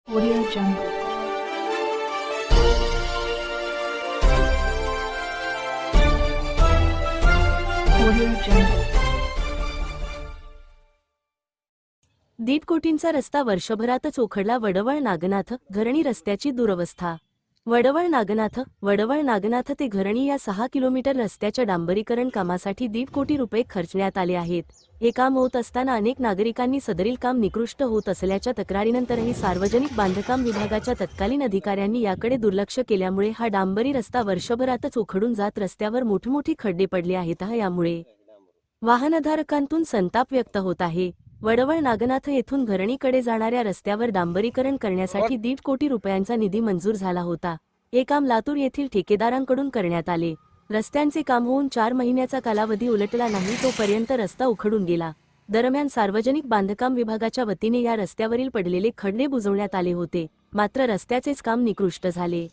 Audio Jungle. Audio Jungle. दीड कोटींचा रस्ता वर्षभरातच उखडला. वडवळ नागनाथ घरणी रस्त्याची दुरवस्था. वडवळ नागनाथ ते घरणी या 6 किलोमीटर रस्त्याच्या डांबरीकरण कामासाठी 1.5 कोटी रुपये खर्चण्यात आले आहेत. हे काम होत असताना अनेक नागरिकांनी सदरील काम निकृष्ट होत असल्याच्या तक्रारीनंतरही सार्वजनिक बांधकाम विभागाच्या तत्कालीन अधिकाऱ्यांनी याकडे दुर्लक्ष केल्यामुळे हा डांबरी रस्ता वर्षभरातच उखडून जात रस्त्यावर मोठमोठी खड्डे पडले आहेत. यामुळे वाहनधारकांतून संताप व्यक्त होत आहे. वडवळ नागनाथ येथून घरणीकडे जाणाऱ्या रस्त्यावर डांबरीकरण करण्यासाठी 1.5 कोटी रुपयांचा निधी मंजूर झाला होता. हे काम लातूर येथील ठेकेदारांकडून करण्यात आले. रस्त्यांचे काम होऊन 4 महिन्याचा कालावधी उलटला नाही तोपर्यंत रस्ता उखडून गेला. दरम्यान सार्वजनिक बांधकाम विभागाच्या वतीने या रस्त्यावरील पडलेले खड्डे बुजवण्यात आले होते, मात्र रस्त्याचेच काम निकृष्ट झाले.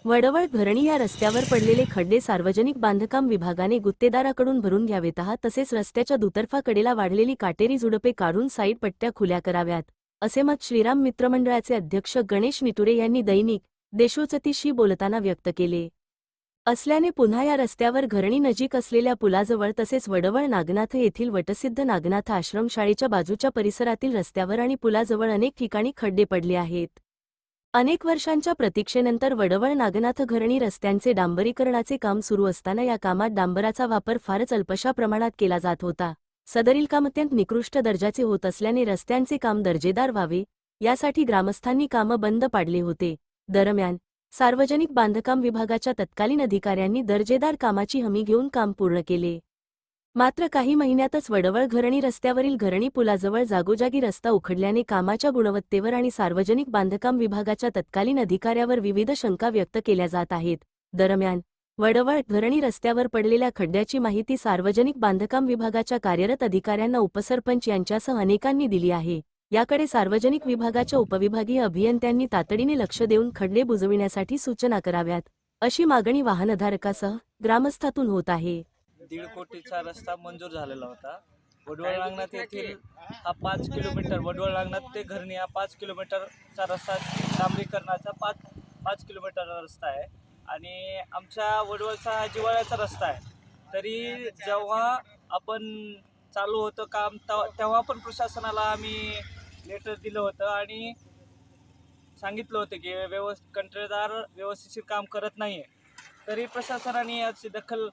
वडवळ घरणी या रस्त्यावर पडलेले खड्डे सार्वजनिक बांधकाम विभागाने गुत्तेदाराकडून भरून घ्यावेत. तसेच रस्त्याच्या दुतर्फा कडेला वाढलेली काटेरी झुडपे काढून साईड पट्ट्या खुल्या कराव्यात, असे मत श्रीराम मित्रमंडळाचे अध्यक्ष गणेश निटुरे यांनी दैनिक देशोचतीशी बोलताना व्यक्त केले. असल्याने पुन्हा या रस्त्यावर घरणी नजीक असलेल्या पुलाजवळ तसेच वडवळ नागनाथ येथील वटसिद्ध नागनाथ आश्रमशाळेच्या बाजूच्या परिसरातील रस्त्यावर आणि पुलाजवळ अनेक ठिकाणी खड्डे पडले आहेत. अनेक वर्षांच्या प्रतीक्षेनंतर वडवळ नागनाथ घरणी रस्त्यांचे डांबरीकरणाचे काम सुरू असताना या कामात डांबराचा वापर फारच अल्पशा प्रमाणात केला जात होता. सदरील काम अत्यंत निकृष्ट दर्जाचे होत असल्याने रस्त्यांचे काम दर्जेदार व्हावे यासाठी ग्रामस्थांनी कामं बंद पाडले होते. दरम्यान सार्वजनिक बांधकाम विभागाच्या तत्कालीन अधिकाऱ्यांनी दर्जेदार कामाची हमी घेऊन काम पूर्ण केले. मात्र काही महिन्यातच वडवळ घरणी रस्त्यावरील घरणी पुलाजवळ जागोजागी रस्ता उखडल्याने कामाच्या गुणवत्तेवर आणि सार्वजनिक बांधकाम विभागाच्या तत्कालीन अधिकाऱ्यावर विविध शंका व्यक्त केल्या जात आहेत. दरम्यान वडवळ घरणी रस्त्यावर पडलेल्या खड्ड्याची माहिती सार्वजनिक बांधकाम विभागाच्या कार्यरत अधिकाऱ्यांना उपसरपंच यांच्यासह अनेकांनी दिली आहे. याकडे सार्वजनिक विभागाच्या उपविभागीय अभियंत्यांनी तातडीने लक्ष देऊन खड्डे बुजविण्यासाठी सूचना कराव्यात, अशी मागणी वाहनधारकासह ग्रामस्थातून होत आहे. 1.5 कोटीचा रस्ता मंजूर झालेला होता. वडवळ नागनाथ येथील हा 5 किलोमीटर, वडवळ नागनाथ ते घरणी हा 5 किलोमीटरचा रस्ता, डांबरीकरणाचा 5 किलोमीटरचा रस्ता आहे आणि आमच्या वडवळचा जिव्हाळ्याचा रस्ता आहे. तरी जेव्हा आपण चालू होतं काम तेव्हा पण प्रशासनाला आम्ही लेटर दिलं होतं आणि सांगितलं होतं की कंत्राटदार व्यवस्थित काम करत नाही आहे. तरी प्रशासनाने याची दखल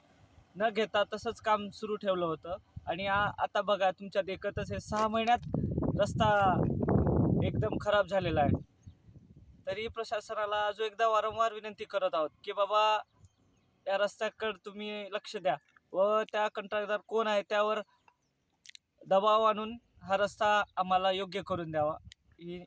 न घेता तसंच काम सुरू ठेवलं होतं आणि आता बघा तुमच्या देखतच हे 6 महिन्यात रस्ता एकदम खराब झालेला आहे. तरी प्रशासनाला अजून एकदा वारंवार विनंती करत आहोत की बाबा या रस्त्याकडे तुम्ही लक्ष द्या व त्या कंत्राटदार कोण आहे त्यावर दबाव आणून हा रस्ता आम्हाला योग्य करून द्यावा, ही